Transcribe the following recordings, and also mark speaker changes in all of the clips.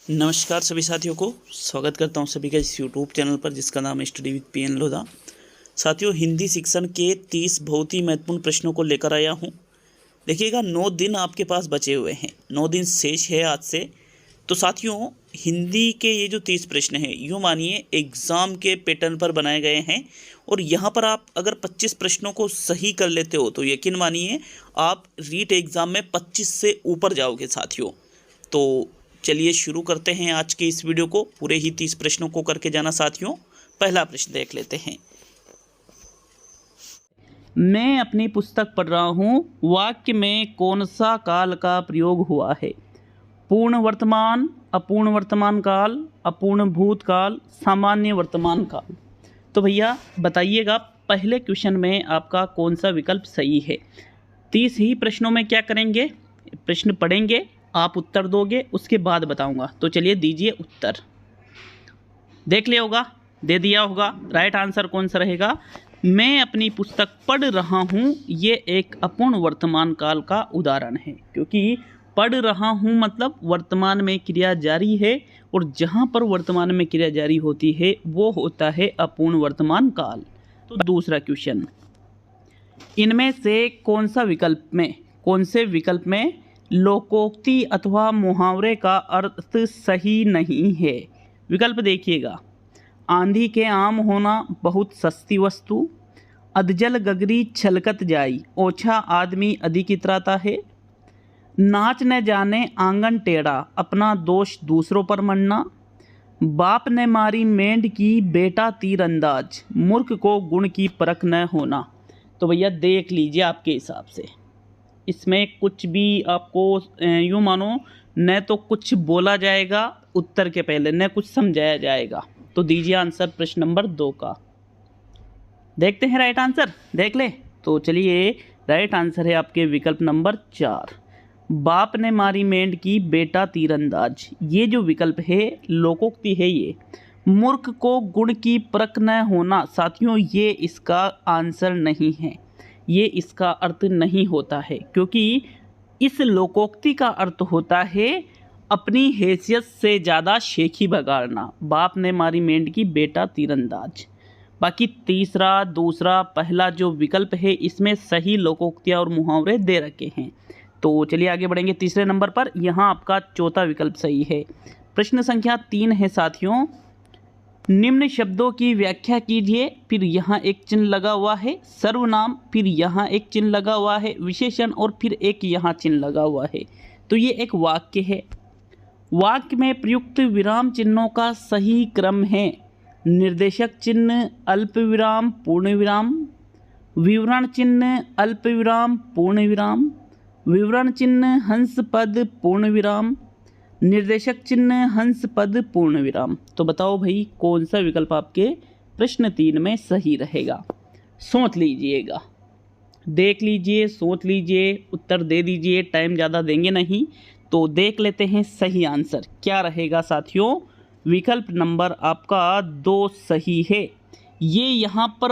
Speaker 1: नमस्कार सभी साथियों को स्वागत करता हूं सभी का इस यूट्यूब चैनल पर जिसका नाम है स्टडी विद पीएन लोधा। साथियों, हिंदी शिक्षण के 30 बहुत ही महत्वपूर्ण प्रश्नों को लेकर आया हूं। देखिएगा, 9 दिन आपके पास बचे हुए हैं, 9 दिन शेष है आज से। तो साथियों, हिंदी के ये जो 30 प्रश्न हैं, यूँ मानिए एग्ज़ाम के पैटर्न पर बनाए गए हैं और यहाँ पर आप अगर 25 प्रश्नों को सही कर लेते हो तो यकीन मानिए आप रीट एग्ज़ाम में 25 से ऊपर जाओगे साथियों। तो चलिए शुरू करते हैं आज के इस वीडियो को, पूरे ही 30 प्रश्नों को करके जाना साथियों। पहला प्रश्न देख लेते हैं। मैं अपनी पुस्तक पढ़ रहा हूँ, वाक्य में कौन सा काल का प्रयोग हुआ है? पूर्ण वर्तमान, अपूर्ण वर्तमान काल, अपूर्ण भूतकाल, सामान्य वर्तमान काल। तो भैया बताइएगा, पहले क्वेश्चन में आपका कौन सा विकल्प सही है? 30 ही प्रश्नों में क्या करेंगे, प्रश्न पढ़ेंगे, आप उत्तर दोगे, उसके बाद बताऊंगा। तो चलिए दीजिए उत्तर। देख लिया होगा, दे दिया होगा। राइट आंसर कौन सा रहेगा? मैं अपनी पुस्तक पढ़ रहा हूँ, ये एक अपूर्ण वर्तमान काल का उदाहरण है, क्योंकि पढ़ रहा हूँ मतलब वर्तमान में क्रिया जारी है और जहाँ पर वर्तमान में क्रिया जारी होती है वो होता है अपूर्ण वर्तमान काल। तो दूसरा क्वेश्चन, इनमें से कौन से विकल्प में लोकोक्ति अथवा मुहावरे का अर्थ सही नहीं है? विकल्प देखिएगा। आंधी के आम होना बहुत सस्ती वस्तु, अधजल गगरी छलकत जाई, ओछा आदमी अधिक इतराता है, नाच न जाने आंगन टेढ़ा, अपना दोष दूसरों पर मढ़ना, बाप ने मारी मेंढ की बेटा तीरंदाज, मूर्ख को गुण की परख न होना। तो भैया देख लीजिए आपके हिसाब से, इसमें कुछ भी आपको यूँ मानो न तो कुछ बोला जाएगा उत्तर के पहले, न कुछ समझाया जाएगा। तो दीजिए आंसर प्रश्न नंबर 2 का। देखते हैं राइट आंसर, देख ले। तो चलिए, राइट आंसर है आपके विकल्प नंबर 4, बाप ने मारी मेंढ की बेटा तीरंदाज। ये जो विकल्प है लोकोक्ति है, ये मूर्ख को गुण की परख न होना साथियों, ये इसका आंसर नहीं है, ये इसका अर्थ नहीं होता है, क्योंकि इस लोकोक्ति का अर्थ होता है अपनी हैसियत से ज़्यादा शेखी बगाड़ना। बाप ने मारी मेंढ की बेटा तीरंदाज। बाकी तीसरा, दूसरा, पहला जो विकल्प है इसमें सही लोकोक्तियाँ और मुहावरे दे रखे हैं। तो चलिए आगे बढ़ेंगे तीसरे नंबर पर। यहाँ आपका चौथा विकल्प सही है। प्रश्न संख्या 3 है साथियों, निम्न शब्दों की व्याख्या कीजिए। फिर यहाँ एक चिन्ह लगा हुआ है, सर्वनाम, फिर यहाँ एक चिन्ह लगा हुआ है, विशेषण, और फिर एक यहाँ चिन्ह लगा हुआ है। तो ये एक वाक्य है। वाक्य में प्रयुक्त विराम चिन्हों का सही क्रम है निर्देशक चिन्ह, अल्प विराम, पूर्ण विराम, विवरण चिन्ह, अल्प विराम, पूर्ण विराम, विवरण चिन्ह, हंस पद, पूर्ण विराम, निर्देशक चिन्ह, हंस पद, पूर्ण विराम। तो बताओ भाई कौन सा विकल्प आपके प्रश्न 3 में सही रहेगा? सोच लीजिएगा, देख लीजिए, सोच लीजिए, उत्तर दे दीजिए, टाइम ज़्यादा देंगे नहीं। तो देख लेते हैं सही आंसर क्या रहेगा साथियों। विकल्प नंबर आपका 2 सही है। ये यहाँ पर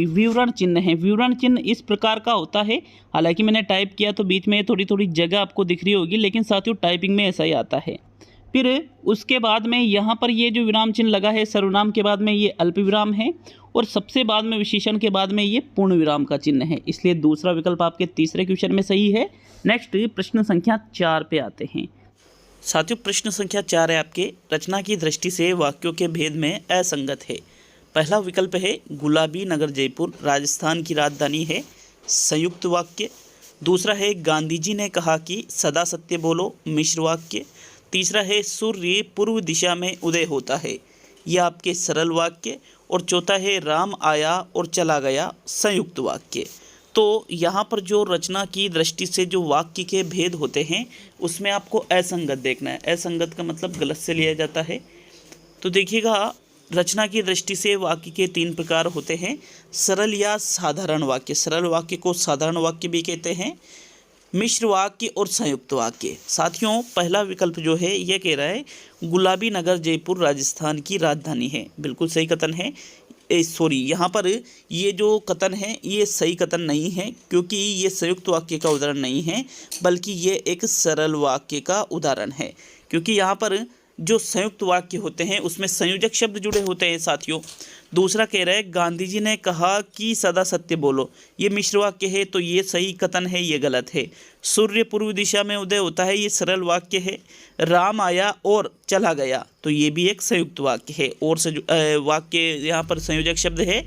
Speaker 1: विवरण चिन्ह है। विवरण चिन्ह इस प्रकार का होता है, हालांकि मैंने टाइप किया तो बीच में थोड़ी थोड़ी जगह आपको दिख रही होगी, लेकिन साथियों टाइपिंग में ऐसा ही आता है। फिर उसके बाद में यहाँ पर ये जो विराम चिन्ह लगा है, सर्वनाम के बाद में ये अल्प विराम है और सबसे बाद में विशेषण के बाद में ये पूर्ण विराम का चिन्ह है। इसलिए दूसरा विकल्प आपके तीसरे क्वेश्चन में सही है। नेक्स्ट प्रश्न संख्या 4 पे आते हैं साथियों। प्रश्न संख्या 4 है आपके, रचना की दृष्टि से वाक्यों के भेद में असंगत है। पहला विकल्प है गुलाबी नगर जयपुर राजस्थान की राजधानी है, संयुक्त वाक्य। दूसरा है गांधी जी ने कहा कि सदा सत्य बोलो, मिश्र वाक्य। तीसरा है सूर्य पूर्व दिशा में उदय होता है, यह आपके सरल वाक्य। और चौथा है राम आया और चला गया, संयुक्त वाक्य। तो यहाँ पर जो रचना की दृष्टि से जो वाक्य के भेद होते हैं उसमें आपको असंगत देखना है। असंगत का मतलब गलत से लिया जाता है। तो देखिएगा, रचना की दृष्टि से वाक्य के 3 प्रकार होते हैं, सरल या साधारण वाक्य। सरल वाक्य को साधारण वाक्य भी कहते हैं, मिश्र वाक्य और संयुक्त वाक्य। साथियों पहला विकल्प जो है यह कह रहा है गुलाबी नगर जयपुर राजस्थान की राजधानी है, बिल्कुल सही कथन है। यहाँ पर ये जो कथन है ये सही कथन नहीं है, क्योंकि ये संयुक्त वाक्य का उदाहरण नहीं है, बल्कि ये एक सरल वाक्य का उदाहरण है। क्योंकि यहाँ पर जो संयुक्त वाक्य होते हैं उसमें संयोजक शब्द जुड़े होते हैं साथियों। दूसरा कह रहा है गांधी जी ने कहा कि सदा सत्य बोलो, ये मिश्र वाक्य है तो ये सही कथन है, ये गलत है। सूर्य पूर्व दिशा में उदय होता है, ये सरल वाक्य है। राम आया और चला गया, तो ये भी एक संयुक्त वाक्य है। और वाक्य यहाँ पर संयोजक शब्द है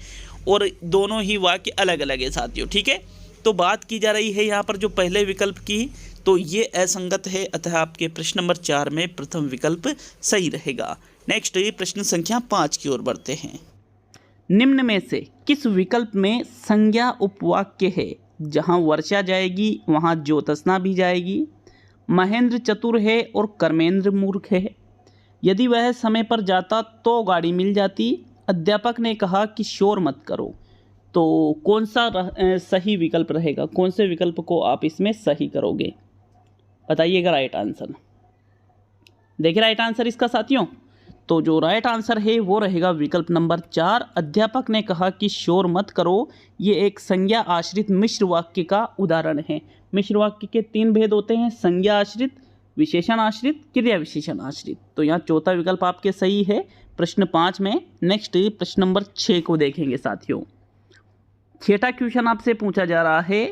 Speaker 1: और दोनों ही वाक्य अलग अलग है साथियों, ठीक है। तो बात की जा रही है यहाँ पर जो पहले विकल्प की, तो ये असंगत है, अतः आपके प्रश्न नंबर 4 में प्रथम विकल्प सही रहेगा। नेक्स्ट प्रश्न संख्या 5 की ओर बढ़ते हैं। निम्न में से किस विकल्प में संज्ञा उपवाक्य है? जहाँ वर्षा जाएगी वहाँ ज्योत्सना भी जाएगी। महेंद्र चतुर है और कर्मेंद्र मूर्ख है। यदि वह समय पर जाता तो गाड़ी मिल जाती। अध्यापक ने कहा कि शोर मत करो। तो कौन सा सही विकल्प रहेगा? कौन से विकल्प को आप इसमें सही करोगे? बताइएगा राइट आंसर। देखिए राइट आंसर इसका साथियों, तो जो राइट आंसर है वो रहेगा विकल्प नंबर 4। अध्यापक ने कहा कि शोर मत करो, ये एक संज्ञा आश्रित मिश्र वाक्य का उदाहरण है। मिश्र वाक्य के 3 भेद होते हैं, संज्ञा आश्रित, विशेषण आश्रित, क्रिया विशेषण आश्रित। तो यहाँ चौथा विकल्प आपके सही है प्रश्न 5 में। नेक्स्ट प्रश्न नंबर 6 को देखेंगे साथियों। छठा क्वेश्चन आपसे पूछा जा रहा है,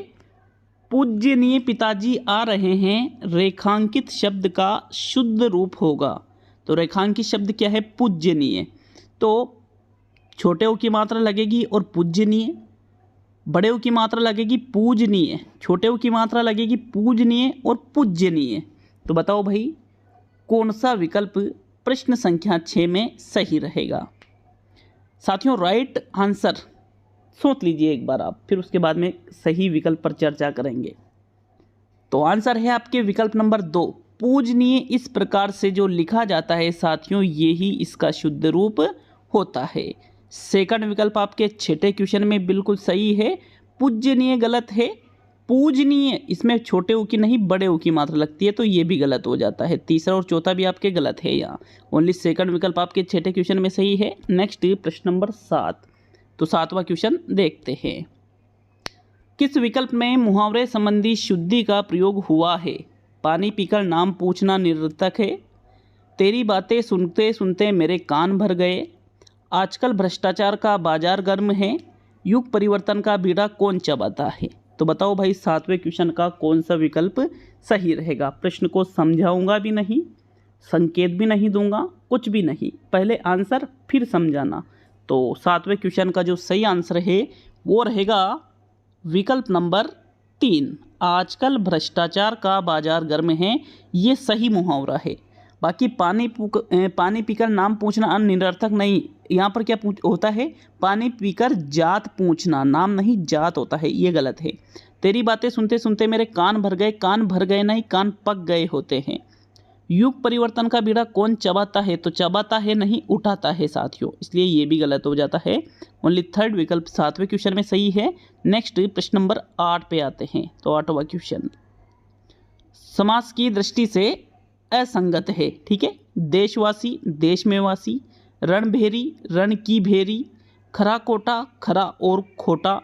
Speaker 1: पूज्यनीय पिताजी आ रहे हैं, रेखांकित शब्द का शुद्ध रूप होगा। तो रेखांकित शब्द क्या है? पूज्यनीय। तो छोटे ओ की मात्रा लगेगी और पूज्यनीय, बड़े ओ की मात्रा लगेगी पूजनीय, छोटे ओ की मात्रा लगेगी पूजनीय और पूज्यनीय। तो बताओ भाई कौन सा विकल्प प्रश्न संख्या 6 में सही रहेगा? साथियों राइट आंसर सोच लीजिए एक बार आप, फिर उसके बाद में सही विकल्प पर चर्चा करेंगे। तो आंसर है आपके विकल्प नंबर 2, पूजनीय। इस प्रकार से जो लिखा जाता है साथियों, ये ही इसका शुद्ध रूप होता है। सेकंड विकल्प आपके छठे क्वेश्चन में बिल्कुल सही है, पूजनीय गलत है। पूजनीय इसमें छोटे ऊ की नहीं बड़े ऊ की मात्रा लगती है, तो ये भी गलत हो जाता है। तीसरा और चौथा भी आपके गलत है यहाँ, ओनली सेकंड विकल्प आपके छठे क्वेश्चन में सही है। नेक्स्ट प्रश्न नंबर 7, तो 7वां क्वेश्चन देखते हैं। किस विकल्प में मुहावरे संबंधी शुद्धि का प्रयोग हुआ है? पानी पीकर नाम पूछना निरर्थक है। तेरी बातें सुनते सुनते मेरे कान भर गए। आजकल भ्रष्टाचार का बाजार गर्म है। युग परिवर्तन का बीड़ा कौन चबाता है? तो बताओ भाई 7वें क्वेश्चन का कौन सा विकल्प सही रहेगा? प्रश्न को समझाऊंगा भी नहीं, संकेत भी नहीं दूंगा, कुछ भी नहीं, पहले आंसर फिर समझाना। तो 7वें क्वेश्चन का जो सही आंसर है वो रहेगा विकल्प नंबर 3, आजकल भ्रष्टाचार का बाजार गर्म है। ये सही मुहावरा है। बाकी पानी पीकर नाम पूछना निरर्थक नहीं, यहाँ पर क्या होता है? पानी पीकर जात पूछना, नाम नहीं जात होता है, ये गलत है। तेरी बातें सुनते सुनते मेरे कान भर गए, कान भर गए नहीं, कान पक गए होते हैं। युग परिवर्तन का बीड़ा कौन चबाता है? तो चबाता है नहीं, उठाता है साथियों, इसलिए ये भी गलत हो जाता है। ओनली थर्ड विकल्प 7वें क्वेश्चन में सही है। नेक्स्ट प्रश्न नंबर 8 पे आते हैं। तो 8वां क्वेश्चन समास की दृष्टि से असंगत है, ठीक है। देशवासी, देश में वासी, रणभेरी, रण की भेरी, खरा कोटा, खरा और खोटा,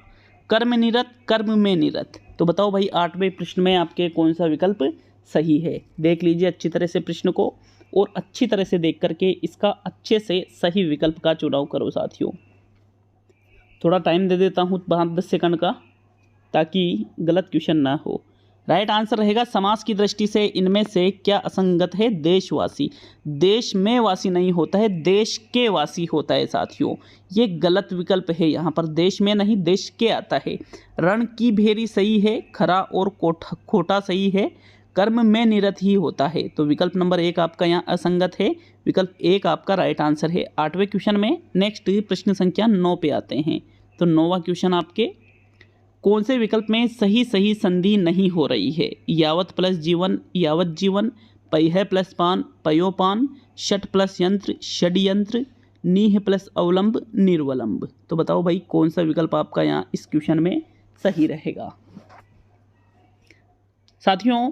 Speaker 1: कर्मनिरत, कर्म में निरत। तो बताओ भाई 8वें प्रश्न में आपके कौन सा विकल्प सही है? देख लीजिए अच्छी तरह से प्रश्न को और अच्छी तरह से देख करके इसका अच्छे से सही विकल्प का चुनाव करो साथियों। थोड़ा टाइम दे देता हूँ 5-10 सेकंड का, ताकि गलत क्वेश्चन ना हो। राइट आंसर रहेगा समास की दृष्टि से इनमें से क्या असंगत है? देशवासी। देश में वासी नहीं होता है, देश के वासी होता है साथियों, ये गलत विकल्प है। यहाँ पर देश में नहीं देश के आता है। रण की भेरी सही है, खरा और खोटा सही है, कर्म में निरत ही होता है। तो विकल्प नंबर 1 आपका यहाँ असंगत है, विकल्प 1 आपका राइट आंसर है 8वें क्वेश्चन में। नेक्स्ट प्रश्न संख्या 9 पे आते हैं। तो 9वां क्वेश्चन आपके कौन से विकल्प में सही सही संधि नहीं हो रही है? यावत प्लस जीवन, यावत जीवन, पयः प्लस पान, पयोपान, षट प्लस यंत्र, षड्यंत्र, नीह प्लस अवलंब, निर्वलंब। तो बताओ भाई कौन सा विकल्प आपका यहाँ इस क्वेश्चन में सही रहेगा? साथियों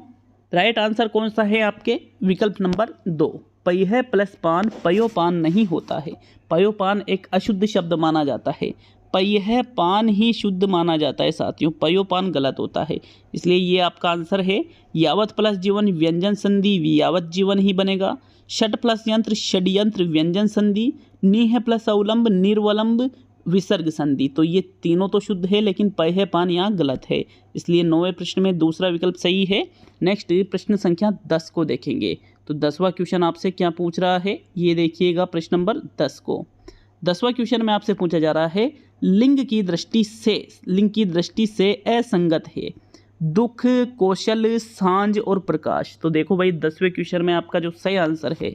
Speaker 1: राइट आंसर कौन सा है आपके? विकल्प नंबर 2, पयः प्लस पान, पयोपान नहीं होता है। पयोपान एक अशुद्ध शब्द माना जाता है। पयः पान ही शुद्ध माना जाता है साथियों, पयोपान गलत होता है, इसलिए ये आपका आंसर है। यावत प्लस जीवन व्यंजन संधि यावत जीवन ही बनेगा। षट प्लस यंत्र षड्यंत्र व्यंजन संधि। निह प्लस अवलंब निर्वलंब विसर्ग संधि। तो ये तीनों तो शुद्ध है, लेकिन पयः पान यहाँ गलत है, इसलिए 9वें प्रश्न में दूसरा विकल्प सही है। नेक्स्ट प्रश्न संख्या 10 को देखेंगे। तो 10वां क्वेश्चन आपसे क्या पूछ रहा है, ये देखिएगा प्रश्न नंबर 10 को। 10वां क्वेश्चन में आपसे पूछा जा रहा है लिंग की दृष्टि से असंगत है दुख, कौशल, सांझ और प्रकाश। तो देखो भाई 10वें क्वेश्चन में आपका जो सही आंसर है,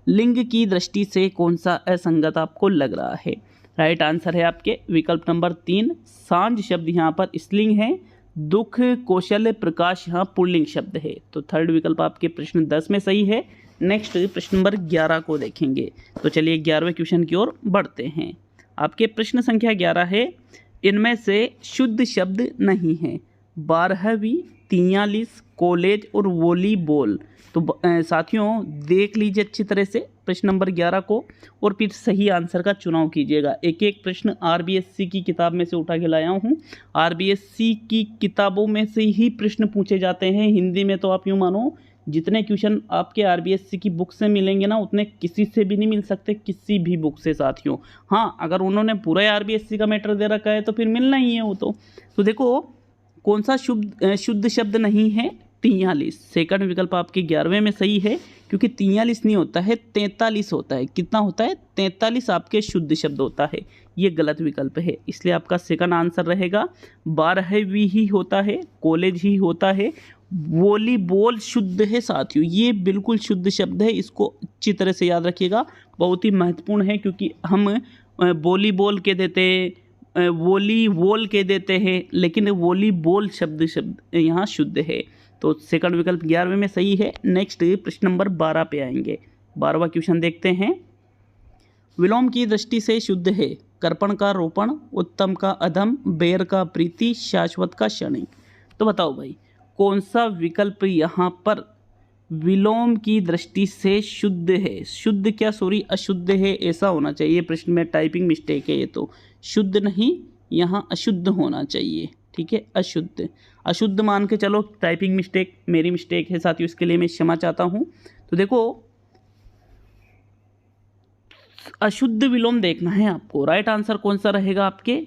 Speaker 1: लिंग की दृष्टि से कौन सा असंगत आपको लग रहा है। राइट आंसर है आपके विकल्प नंबर 3, सांझ शब्द यहाँ पर स्त्रीलिंग है, दुख, कौशल, प्रकाश यहाँ पुल्लिंग शब्द है। तो थर्ड विकल्प आपके प्रश्न 10 में सही है। नेक्स्ट प्रश्न नंबर 11 को देखेंगे। तो चलिए 11वें क्वेश्चन की ओर बढ़ते हैं। आपके प्रश्न संख्या 11 है, इनमें से शुद्ध शब्द नहीं है 12वीं, 43, कॉलेज और वॉलीबॉल। तो साथियों देख लीजिए अच्छी तरह से प्रश्न नंबर 11 को और फिर सही आंसर का चुनाव कीजिएगा। एक एक प्रश्न आरबीएससी की किताब में से उठा के लाया हूँ। आरबीएससी की किताबों में से ही प्रश्न पूछे जाते हैं हिंदी में। तो आप यूँ मानो जितने क्वेश्चन आपके आरबीएससी की बुक से मिलेंगे ना, उतने किसी से भी नहीं मिल सकते, किसी भी बुक से साथियों। हाँ, अगर उन्होंने पूरा आरबीएससी का मैटर दे रखा है तो फिर मिलना ही है वो तो देखो कौन सा शुद्ध शब्द नहीं है, 43। सेकंड विकल्प आपके 11वें में सही है, क्योंकि 43 नहीं होता है, 43 होता है। कितना होता है, 43 आपके शुद्ध शब्द होता है। ये गलत विकल्प है, इसलिए आपका सेकंड आंसर रहेगा 12वीं ही होता है, कॉलेज ही होता है, वॉलीबॉल शुद्ध है साथियों, ये बिल्कुल शुद्ध शब्द है। इसको अच्छी तरह से याद रखिएगा, बहुत ही महत्वपूर्ण है, क्योंकि हम वॉलीबॉल के देते हैं, वॉलीबॉल के देते हैं, लेकिन वॉलीबॉल शब्द यहाँ शुद्ध है। तो सेकंड विकल्प 11वें में सही है। नेक्स्ट प्रश्न नंबर 12 पे आएंगे। 12वां क्वेश्चन देखते हैं। विलोम की दृष्टि से शुद्ध है कर्पण का रोपण, उत्तम का अधम, बेर का प्रीति, शाश्वत का क्षणिक। तो बताओ भाई कौन सा विकल्प यहाँ पर विलोम की दृष्टि से शुद्ध है। शुद्ध क्या, सॉरी अशुद्ध है, ऐसा होना चाहिए। प्रश्न में टाइपिंग मिस्टेक है, ये तो शुद्ध नहीं, यहाँ अशुद्ध होना चाहिए। ठीक है, अशुद्ध मान के चलो, टाइपिंग मिस्टेक मेरी मिस्टेक है साथियों, इसके लिए मैं क्षमा चाहता हूँ। तो देखो अशुद्ध विलोम देखना है आपको। राइट आंसर कौन सा रहेगा आपके,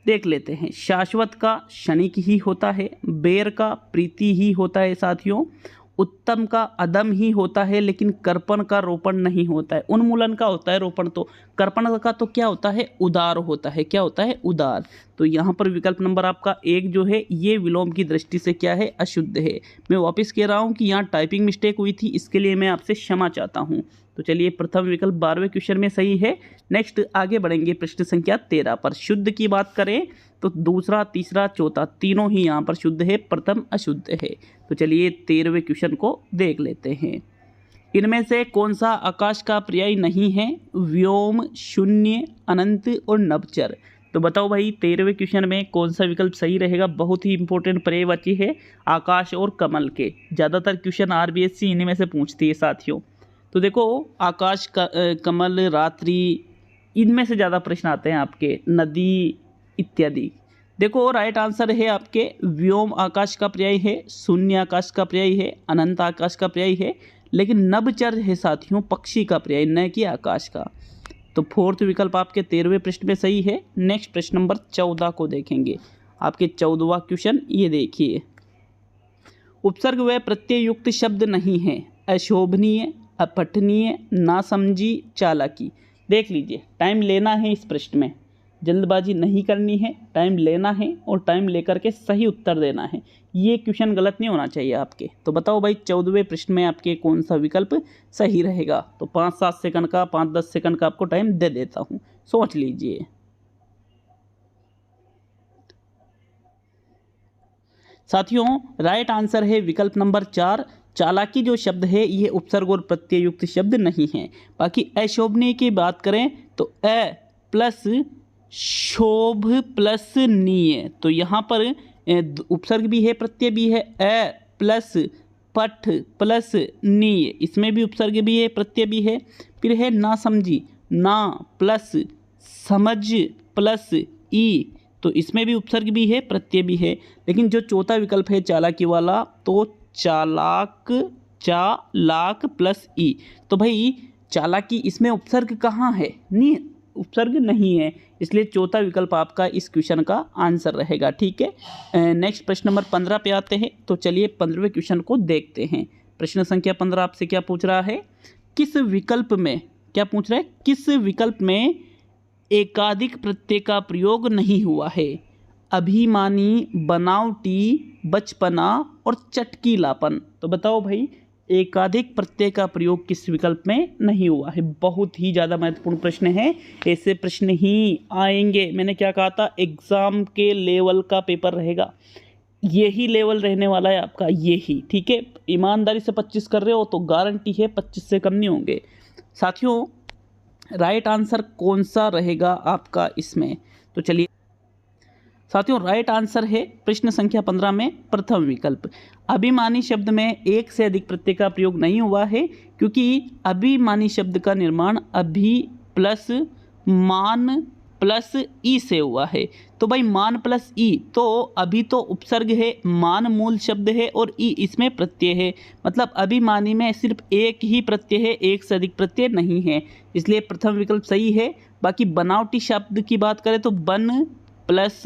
Speaker 1: देख लेते हैं। शाश्वत का क्षणिक ही होता है, बेर का प्रीति ही होता है साथियों, उत्तम का अदम ही होता है, लेकिन कर्पण का रोपण नहीं होता है। उन्मूलन का होता है रोपण, तो कर्पण का तो क्या होता है, उदार होता है। क्या होता है, उदार। तो यहाँ पर विकल्प नंबर आपका 1 जो है ये विलोम की दृष्टि से क्या है, अशुद्ध है। मैं वापस कह रहा हूँ कि यहाँ टाइपिंग मिस्टेक हुई थी, इसके लिए मैं आपसे क्षमा चाहता हूँ। तो चलिए प्रथम विकल्प 12वें क्वेश्चन में सही है। नेक्स्ट आगे बढ़ेंगे प्रश्न संख्या 13 पर। शुद्ध की बात करें तो दूसरा, तीसरा, चौथा तीनों ही यहाँ पर शुद्ध है, प्रथम अशुद्ध है। तो चलिए 13वें क्वेश्चन को देख लेते हैं। इनमें से कौन सा आकाश का पर्याय नहीं है, व्योम, शून्य, अनंत और नभचर। तो बताओ भाई 13वें क्वेश्चन में कौन सा विकल्प सही रहेगा। बहुत ही इंपॉर्टेंट पर्यायवाची है आकाश और कमल के। ज़्यादातर क्वेश्चन आरबीएससी इन्हीं में से पूछती है साथियों। तो देखो आकाश का कमल, रात्रि, इनमें से ज़्यादा प्रश्न आते हैं आपके, नदी इत्यादि। देखो राइट आंसर है आपके व्योम आकाश का पर्याय है, शून्य आकाश का पर्याय है, अनंत आकाश का पर्याय है, लेकिन नभचर है साथियों पक्षी का पर्याय, न कि आकाश का। तो फोर्थ विकल्प आपके 13वें प्रश्न में सही है। नेक्स्ट प्रश्न नंबर 14 को देखेंगे। आपके 14वां क्वेश्चन ये देखिए। उपसर्ग व प्रत्यय युक्त शब्द नहीं है, अशोभनीय, अपठनीय, नासमझी, चालाकी। देख लीजिए, टाइम लेना है इस प्रश्न में, जल्दबाजी नहीं करनी है, टाइम लेना है और टाइम लेकर के सही उत्तर देना है। ये क्वेश्चन गलत नहीं होना चाहिए आपके। तो बताओ भाई 14वें प्रश्न में आपके कौन सा विकल्प सही रहेगा। तो 5-7 सेकंड का, 5-10 सेकंड का आपको टाइम दे देता हूँ, सोच लीजिए। साथियों राइट आंसर है विकल्प नंबर 4, चालाकी जो शब्द है ये उपसर्ग और प्रत्यय युक्त शब्द नहीं है। बाकी अशोभनीय की बात करें तो अ प्लस शोभ प्लस नीय, तो यहाँ पर उपसर्ग भी है प्रत्यय भी है, अ प्लस पठ प्लस नीय, इसमें भी उपसर्ग भी है प्रत्यय भी है। फिर है ना समझी, ना प्लस समझ प्लस ई, तो इसमें भी उपसर्ग भी है, प्रत्यय भी है। लेकिन जो चौथा विकल्प है चालाकी वाला, तो चालाक प्लस ई, तो भाई चालाकी इसमें उपसर्ग कहाँ है? नहीं, उपसर्ग नहीं है, इसलिए चौथा विकल्प आपका इस क्वेश्चन का आंसर रहेगा। ठीक है, नेक्स्ट प्रश्न नंबर 15 पे आते हैं। तो चलिए 15वें क्वेश्चन को देखते हैं। प्रश्न संख्या 15 आपसे क्या पूछ रहा है? किस विकल्प में, क्या पूछ रहा है? किस विकल्प में एकाधिक प्रत्यय का प्रयोग नहीं हुआ है? अभिमानी, बनावटी, बचपना और चटकीलापन। तो बताओ भाई, एकाधिक प्रत्यय का प्रयोग किस विकल्प में नहीं हुआ है? बहुत ही ज़्यादा महत्वपूर्ण प्रश्न है, ऐसे प्रश्न ही आएंगे। मैंने क्या कहा था, एग्जाम के लेवल का पेपर रहेगा, यही लेवल रहने वाला है आपका, यही। ठीक है, ईमानदारी से 25 कर रहे हो तो गारंटी है 25 से कम नहीं होंगे। साथियों, राइट आंसर कौन सा रहेगा आपका इसमें? तो चलिए साथियों, राइट आंसर है प्रश्न संख्या 15 में प्रथम विकल्प। अभिमानी शब्द में एक से अधिक प्रत्यय का प्रयोग नहीं हुआ है, क्योंकि अभिमानी शब्द का निर्माण अभि प्लस मान प्लस ई से हुआ है। तो भाई मान प्लस ई, तो अभी तो उपसर्ग है, मान मूल शब्द है और ई इसमें प्रत्यय है, मतलब अभिमानी में सिर्फ एक ही प्रत्यय है, एक से अधिक प्रत्यय नहीं है, इसलिए प्रथम विकल्प सही है। बाकी बनावटी शब्द की बात करें तो बन प्लस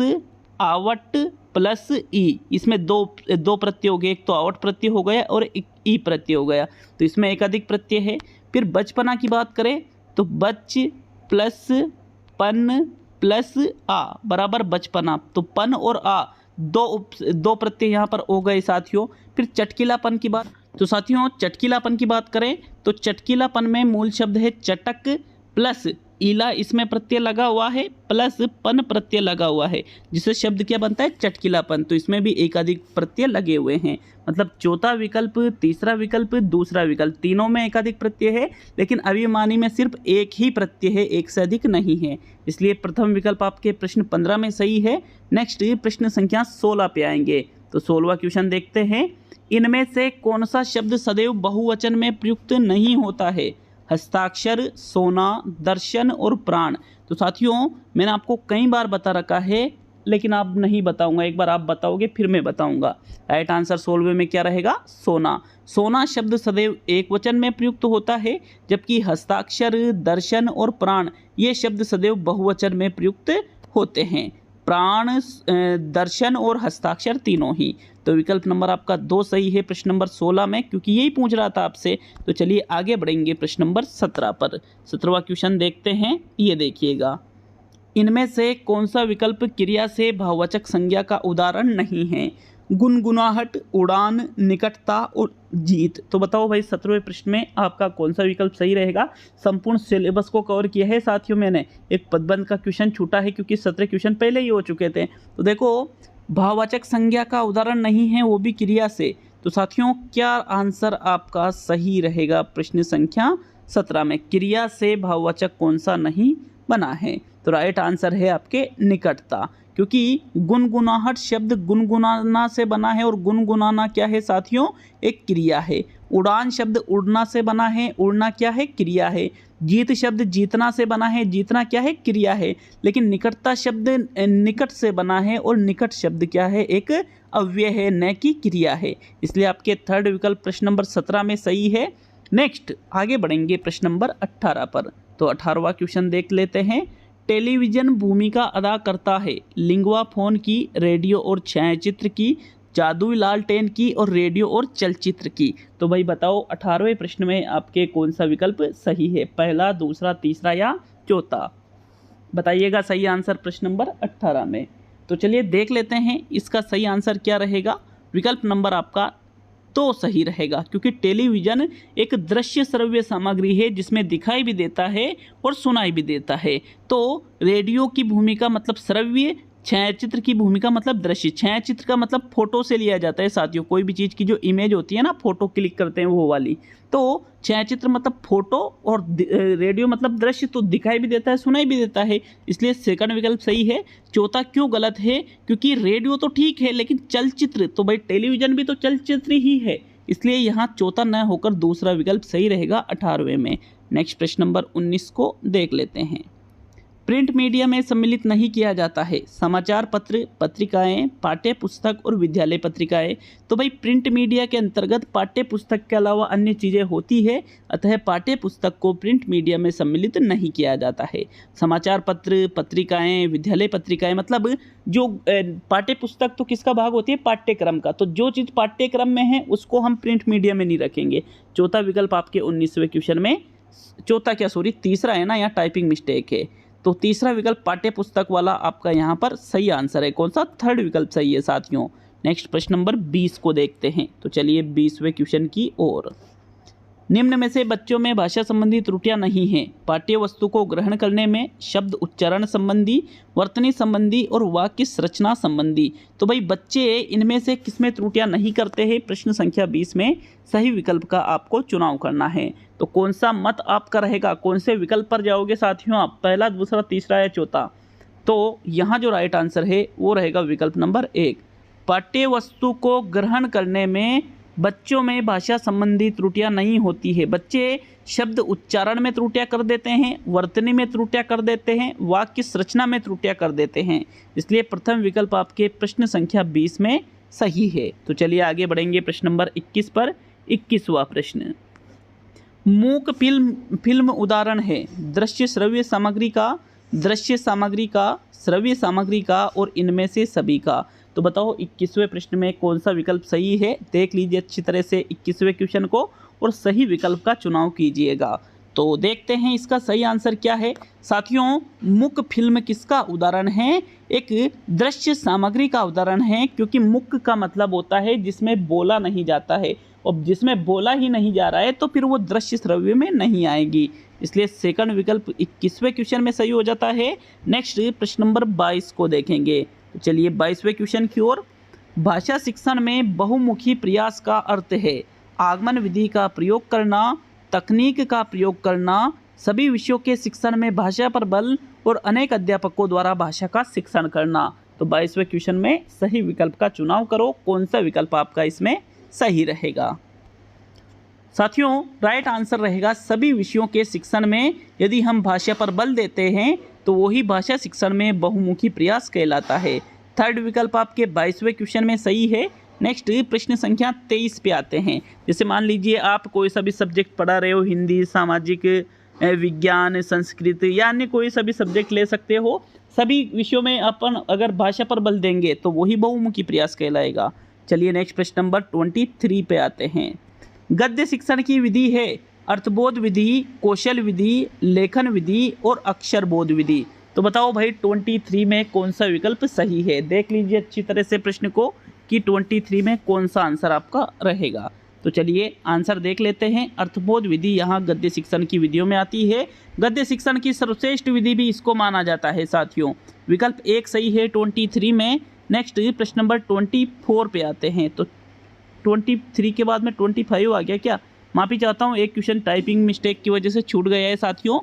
Speaker 1: आवट प्लस ई, इसमें दो प्रत्यय हो गए, एक तो आवट प्रत्यय हो गया और एक ई प्रत्यय हो गया, तो इसमें एक अधिक प्रत्यय है। फिर बचपना की बात करें तो बच प्लस पन प्लस आ बराबर बचपना, तो पन और आ दो प्रत्यय यहाँ पर हो गए साथियों। फिर चटकीलापन की बात, तो साथियों चटकीलापन की बात करें तो चटकीलापन में मूल शब्द है चटक प्लस ईला, इसमें प्रत्यय लगा हुआ है, प्लस पन प्रत्यय लगा हुआ है, जिससे शब्द क्या बनता है? चटकीलापन। तो इसमें भी एकाधिक प्रत्यय लगे हुए हैं, मतलब चौथा विकल्प, तीसरा विकल्प, दूसरा विकल्प, तीनों में एकाधिक प्रत्यय है, लेकिन अभिमानी में सिर्फ एक ही प्रत्यय है, एक से अधिक नहीं है, इसलिए प्रथम विकल्प आपके प्रश्न 15 में सही है। नेक्स्ट प्रश्न संख्या 16 पे आएंगे। तो 16वां क्वेश्चन देखते हैं। इनमें से कौन सा शब्द सदैव बहुवचन में प्रयुक्त नहीं होता है? हस्ताक्षर, सोना, दर्शन और प्राण। तो साथियों मैंने आपको कई बार बता रखा है, लेकिन आप नहीं बताऊंगा, एक बार आप बताओगे फिर मैं बताऊंगा। राइट आंसर 16वें में क्या रहेगा? सोना। सोना शब्द सदैव एक वचन में प्रयुक्त होता है, जबकि हस्ताक्षर, दर्शन और प्राण ये शब्द सदैव बहुवचन में प्रयुक्त होते हैं। प्राण, दर्शन और हस्ताक्षर तीनों ही। तो विकल्प नंबर आपका 2 सही है प्रश्न नंबर 16 में, क्योंकि यही पूछ रहा था आपसे। तो चलिए आगे बढ़ेंगे प्रश्न नंबर 17 पर। 17वां क्वेश्चन देखते हैं, ये देखिएगा। इनमें से कौन सा विकल्प क्रिया से भाववाचक संज्ञा का उदाहरण नहीं है? गुनगुनाहट, उड़ान, निकटता और जीत। तो बताओ भाई 17वें प्रश्न में आपका कौन सा विकल्प सही रहेगा? संपूर्ण सिलेबस को कवर किया है साथियों मैंने, एक पदबंध का क्वेश्चन छूटा है क्योंकि 17 क्वेश्चन पहले ही हो चुके थे। तो देखो भाववाचक संज्ञा का उदाहरण नहीं है, वो भी क्रिया से। तो साथियों क्या आंसर आपका सही रहेगा प्रश्न संख्या 17 में? क्रिया से भाववाचक कौन सा नहीं बना है? तो राइट आंसर है आपके निकटता, क्योंकि गुनगुनाहट शब्द गुनगुनाना से बना है, और गुनगुनाना क्या है साथियों? एक क्रिया है। उड़ान शब्द उड़ना से बना है, उड़ना क्या है? क्रिया है। जीत शब्द जीतना से बना है, जीतना क्या है? क्रिया है। लेकिन निकटता शब्द निकट से बना है, और निकट शब्द क्या है? एक अव्यय है, न कि क्रिया है, इसलिए आपके थर्ड विकल्प प्रश्न नंबर 17 में सही है। नेक्स्ट आगे बढ़ेंगे प्रश्न नंबर 18 पर। तो 18वां क्वेश्चन देख लेते हैं। टेलीविजन भूमिका अदा करता है लिंगवा फोन की, रेडियो और छायाचित्र की, जादुई लालटेन की और रेडियो और चलचित्र की। तो भाई बताओ 18वें प्रश्न में आपके कौन सा विकल्प सही है? पहला, दूसरा, तीसरा या चौथा? बताइएगा सही आंसर प्रश्न नंबर 18 में। तो चलिए देख लेते हैं इसका सही आंसर क्या रहेगा। विकल्प नंबर आपका तो सही रहेगा, क्योंकि टेलीविज़न एक दृश्य श्रव्य सामग्री है जिसमें दिखाई भी देता है और सुनाई भी देता है। तो रेडियो की भूमिका मतलब श्रव्य, छायाचित्र की भूमिका मतलब दृश्य। छायाचित्र का मतलब फोटो से लिया जाता है साथियों, कोई भी चीज़ की जो इमेज होती है ना, फोटो क्लिक करते हैं वो वाली। तो छायाचित्र मतलब फोटो, और रेडियो मतलब दृश्य, तो दिखाई भी देता है सुनाई भी देता है, इसलिए सेकंड विकल्प सही है। चौथा क्यों गलत है? क्योंकि रेडियो तो ठीक है, लेकिन चलचित्र, तो भाई टेलीविजन भी तो चलचित्र ही है, इसलिए यहाँ चौथा न होकर दूसरा विकल्प सही रहेगा 18वें में। नेक्स्ट प्रश्न नंबर 19 को देख लेते हैं। प्रिंट मीडिया में सम्मिलित नहीं किया जाता है? समाचार पत्र, पत्रिकाएं, पाठ्य पुस्तक और विद्यालय पत्रिकाएं। तो भाई प्रिंट मीडिया के अंतर्गत पाठ्य पुस्तक के अलावा अन्य चीज़ें होती है, अतः पाठ्य पुस्तक को प्रिंट मीडिया में सम्मिलित नहीं किया जाता है। समाचार पत्र, पत्रिकाएं, विद्यालय पत्रिकाएं, मतलब जो पाठ्य पुस्तक तो किसका भाग होती है? पाठ्यक्रम का। तो जो चीज़ पाठ्यक्रम में है उसको हम प्रिंट मीडिया में नहीं रखेंगे। चौथा विकल्प आपके 19वें क्वेश्चन में, तीसरा है ना, यहाँ टाइपिंग मिस्टेक है। तो तीसरा विकल्प पाठ्य पुस्तक वाला आपका यहाँ पर सही आंसर है। कौन सा? थर्ड विकल्प सही है साथियों। नेक्स्ट प्रश्न नंबर 20 को देखते हैं। तो चलिए 20वें क्वेश्चन की ओर। निम्न में से बच्चों में भाषा संबंधी त्रुटियां नहीं हैं। पाठ्य वस्तु को ग्रहण करने में शब्द उच्चारण संबंधी, वर्तनी संबंधी और वाक्य संरचना संबंधी। तो भाई बच्चे इनमें से किसमें त्रुटियां नहीं करते हैं? प्रश्न संख्या 20 में सही विकल्प का आपको चुनाव करना है। तो कौन सा मत आपका रहेगा? कौन से विकल्प पर जाओगे साथियों आप? पहला, दूसरा, तीसरा या चौथा? तो यहाँ जो राइट आंसर है वो रहेगा विकल्प नंबर 1। पाठ्य वस्तु को ग्रहण करने में बच्चों में भाषा संबंधी त्रुटियां नहीं होती है। बच्चे शब्द उच्चारण में त्रुटियां कर देते हैं, वर्तनी में त्रुटियां कर देते हैं, वाक्य संरचना में त्रुटियां कर देते हैं। इसलिए प्रथम विकल्प आपके प्रश्न संख्या 20 में सही है। तो चलिए आगे बढ़ेंगे प्रश्न नंबर 21 पर। 21वां प्रश्न, मूक फिल्म उदाहरण है दृश्य श्रव्य सामग्री का, दृश्य सामग्री का, श्रव्य सामग्री का और इनमें से सभी का। तो बताओ 21वें प्रश्न में कौन सा विकल्प सही है? देख लीजिए अच्छी तरह से 21वें क्वेश्चन को और सही विकल्प का चुनाव कीजिएगा। तो देखते हैं इसका सही आंसर क्या है साथियों। मूक फिल्म किसका उदाहरण है? एक दृश्य सामग्री का उदाहरण है, क्योंकि मूक का मतलब होता है जिसमें बोला नहीं जाता है, और जिसमें बोला ही नहीं जा रहा है तो फिर वो दृश्य श्रव्य में नहीं आएगी। इसलिए सेकंड विकल्प 21वें क्वेश्चन में सही हो जाता है। नेक्स्ट प्रश्न नंबर 22 को देखेंगे। तो चलिए 22वें क्वेश्चन की ओर। भाषा शिक्षण में बहुमुखी प्रयास का अर्थ है आगमन विधि का प्रयोग करना, तकनीक का प्रयोग करना, सभी विषयों के शिक्षण में भाषा पर बल और अनेक अध्यापकों द्वारा भाषा का शिक्षण करना। तो 22वें क्वेश्चन में सही विकल्प का चुनाव करो। कौन सा विकल्प आपका इसमें सही रहेगा साथियों? राइट आंसर रहेगा सभी विषयों के शिक्षण में यदि हम भाषा पर बल देते हैं तो वही भाषा शिक्षण में बहुमुखी प्रयास कहलाता है। थर्ड विकल्प आपके 22वें क्वेश्चन में सही है। नेक्स्ट प्रश्न संख्या 23 पे आते हैं। जैसे मान लीजिए आप कोई सा भी सब्जेक्ट पढ़ा रहे हो, हिंदी, सामाजिक विज्ञान, संस्कृत या अन्य कोई सा भी सब्जेक्ट ले सकते हो। सभी विषयों में अपन अगर भाषा पर बल देंगे तो वही बहुमुखी प्रयास कहलाएगा। चलिए नेक्स्ट प्रश्न नंबर 23 पे आते हैं। गद्य शिक्षण की विधि है अर्थबोध विधि, कौशल विधि, लेखन विधि और अक्षरबोध विधि। तो बताओ भाई 23 में कौन सा विकल्प सही है? देख लीजिए अच्छी तरह से प्रश्न को कि 23 में कौन सा आंसर आपका रहेगा। तो चलिए आंसर देख लेते हैं। अर्थबोध विधि यहाँ गद्य शिक्षण की विधियों में आती है। गद्य शिक्षण की सर्वश्रेष्ठ विधि भी इसको माना जाता है साथियों। विकल्प 1 सही है 23 में। नेक्स्ट प्रश्न नंबर 24 पे आते हैं। तो 23 के बाद में 25 आ गया क्या? माफ़ी चाहता हूँ, एक क्वेश्चन टाइपिंग मिस्टेक की वजह से छूट गया है साथियों।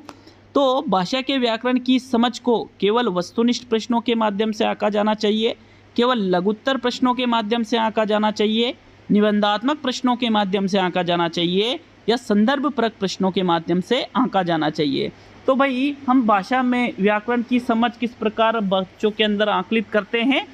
Speaker 1: तो भाषा के व्याकरण की समझ को केवल वस्तुनिष्ठ प्रश्नों के माध्यम से आंका जाना चाहिए, केवल लघुत्तर प्रश्नों के माध्यम से आंका जाना चाहिए, निबंधात्मक प्रश्नों के माध्यम से आंका जाना चाहिए या संदर्भपरक प्रश्नों के माध्यम से आंका जाना चाहिए। तो भाई हम भाषा में व्याकरण की समझ किस प्रकार बच्चों के अंदर आंकलित करते हैं?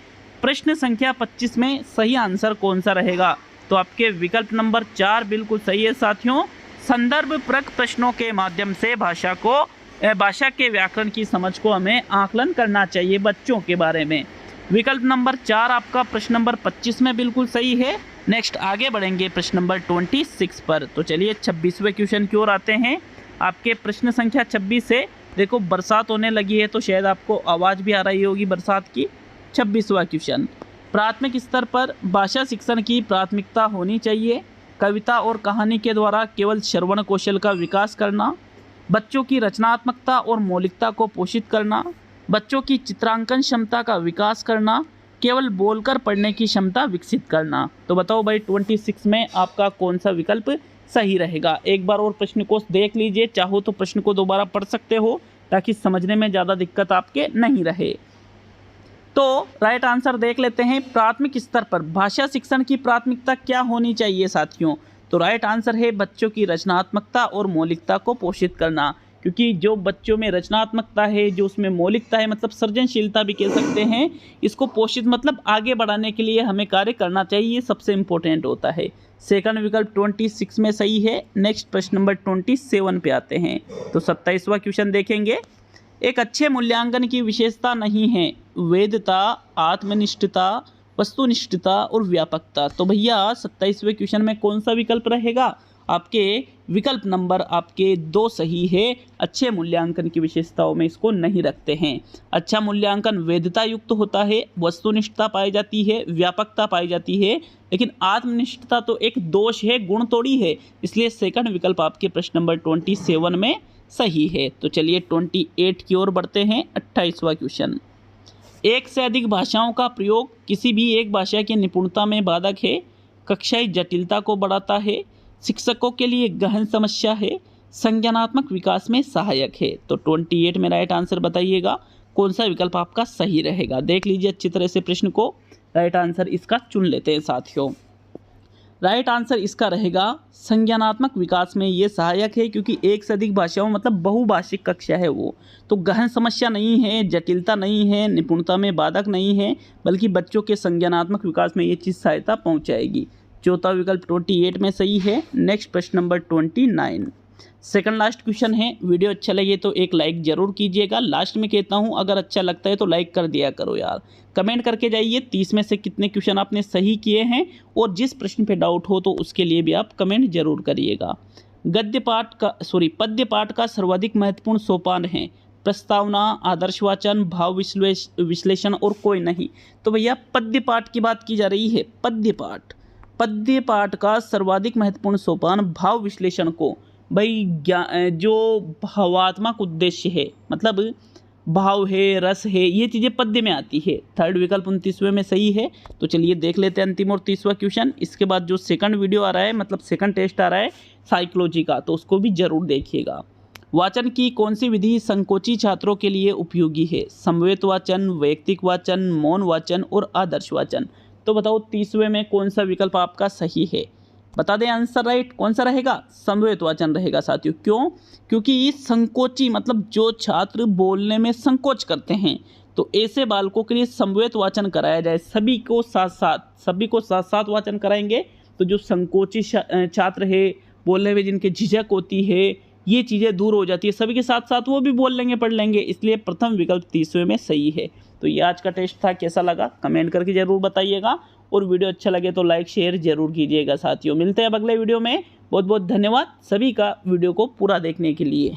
Speaker 1: प्रश्न संख्या 25 में सही आंसर कौन सा रहेगा? तो आपके विकल्प नंबर 4 बिल्कुल सही है साथियों। संदर्भपरक प्रश्नों के माध्यम से भाषा के व्याकरण की समझ को हमें आकलन करना चाहिए बच्चों के बारे में। विकल्प नंबर 4 आपका प्रश्न नंबर 25 में बिल्कुल सही है। नेक्स्ट आगे बढ़ेंगे प्रश्न नंबर 26 पर। तो चलिए 26वें क्वेश्चन की ओर आते हैं। आपके प्रश्न संख्या 26 से देखो बरसात होने लगी है तो शायद आपको आवाज़ भी आ रही होगी बरसात की। 26वां क्वेश्चन, प्राथमिक स्तर पर भाषा शिक्षण की प्राथमिकता होनी चाहिए कविता और कहानी के द्वारा केवल श्रवण कौशल का विकास करना, बच्चों की रचनात्मकता और मौलिकता को पोषित करना, बच्चों की चित्रांकन क्षमता का विकास करना, केवल बोलकर पढ़ने की क्षमता विकसित करना। तो बताओ भाई 26 में आपका कौन सा विकल्प सही रहेगा? एक बार और प्रश्न को देख लीजिए, चाहो तो प्रश्न को दोबारा पढ़ सकते हो ताकि समझने में ज़्यादा दिक्कत आपके नहीं रहे। तो राइट आंसर देख लेते हैं। प्राथमिक स्तर पर भाषा शिक्षण की प्राथमिकता क्या होनी चाहिए साथियों? तो राइट आंसर है बच्चों की रचनात्मकता और मौलिकता को पोषित करना। क्योंकि जो बच्चों में रचनात्मकता है, जो उसमें मौलिकता है, मतलब सृजनशीलता भी कह सकते हैं, इसको पोषित मतलब आगे बढ़ाने के लिए हमें कार्य करना चाहिए, ये सबसे इम्पोर्टेंट होता है। सेकंड विकल्प 26 में सही है। नेक्स्ट प्रश्न नंबर 27 पे आते हैं। तो 27वां क्वेश्चन देखेंगे। एक अच्छे मूल्यांकन की विशेषता नहीं है वैधता, आत्मनिष्ठता, वस्तुनिष्ठता और व्यापकता। तो भैया 27वें क्वेश्चन में कौन सा विकल्प रहेगा? आपके विकल्प नंबर आपके 2 सही है। अच्छे मूल्यांकन की विशेषताओं में इसको नहीं रखते हैं। अच्छा मूल्यांकन वैधता युक्त होता है, वस्तुनिष्ठता पाई जाती है, व्यापकता पाई जाती है, लेकिन आत्मनिष्ठता तो एक दोष है, गुण तोड़ी है, इसलिए सेकंड विकल्प आपके प्रश्न नंबर 27 में सही है। तो चलिए 28 की ओर बढ़ते हैं। 28वां क्वेश्चन। एक से अधिक भाषाओं का प्रयोग किसी भी एक भाषा की निपुणता में बाधक है, कक्षाई जटिलता को बढ़ाता है, शिक्षकों के लिए गहन समस्या है, संज्ञानात्मक विकास में सहायक है। तो 28 में राइट आंसर बताइएगा, कौन सा विकल्प आपका सही रहेगा। देख लीजिए अच्छी तरह से प्रश्न को, राइट आंसर इसका चुन लेते हैं साथियों। राइट आंसर इसका रहेगा संज्ञानात्मक विकास में ये सहायक है, क्योंकि एक से अधिक भाषाओं मतलब बहुभाषिक कक्षा है वो, तो गहन समस्या नहीं है, जटिलता नहीं है, निपुणता में बाधक नहीं है, बल्कि बच्चों के संज्ञानात्मक विकास में ये चीज़ सहायता पहुंचाएगी। चौथा विकल्प 28 में सही है। नेक्स्ट प्रश्न नंबर 29, सेकंड लास्ट क्वेश्चन है। वीडियो अच्छा लगे तो एक लाइक जरूर कीजिएगा। लास्ट में कहता हूँ अगर अच्छा लगता है तो लाइक कर दिया करो यार। कमेंट करके जाइए 30 में से कितने क्वेश्चन आपने सही किए हैं, और जिस प्रश्न पे डाउट हो तो उसके लिए भी आप कमेंट जरूर करिएगा। पद्य पाठ का सर्वाधिक महत्वपूर्ण सोपान है प्रस्तावना, आदर्शवाचन, भाव विश्लेषण और कोई नहीं। तो भैया पद्य पाठ की बात की जा रही है। पद्य पाठ का सर्वाधिक महत्वपूर्ण सोपान भाव विश्लेषण को भाई जो भावात्मक उद्देश्य है, मतलब भाव है, रस है, ये चीज़ें पद्य में आती है। थर्ड विकल्प 29वें में सही है। तो चलिए देख लेते हैं अंतिम और 30वां क्वेश्चन। इसके बाद जो सेकंड वीडियो आ रहा है, मतलब सेकंड टेस्ट आ रहा है साइकोलॉजी का, तो उसको भी जरूर देखिएगा। वाचन की कौन सी विधि संकोची छात्रों के लिए उपयोगी है? समवेत वाचन, वैयक्तिक वाचन, मौन वाचन और आदर्श वाचन। तो बताओ 30वें में कौन सा विकल्प आपका सही है? बता दें आंसर राइट कौन सा रहेगा? समवेत वाचन रहेगा साथियों। क्यों? क्योंकि संकोची मतलब जो छात्र बोलने में संकोच करते हैं, तो ऐसे बालकों के लिए समवेत वाचन कराया जाए। सभी को साथ साथ वाचन कराएंगे, तो जो संकोची छात्र है, बोलने में जिनके झिझक होती है, ये चीज़ें दूर हो जाती है। सभी के साथ साथ वो भी बोल लेंगे, पढ़ लेंगे, इसलिए प्रथम विकल्प 30वें में सही है। तो ये आज का टेस्ट था, कैसा लगा कमेंट करके जरूर बताइएगा, और वीडियो अच्छा लगे तो लाइक शेयर जरूर कीजिएगा साथियों। मिलते हैं अब अगले वीडियो में। बहुत बहुत धन्यवाद सभी का वीडियो को पूरा देखने के लिए।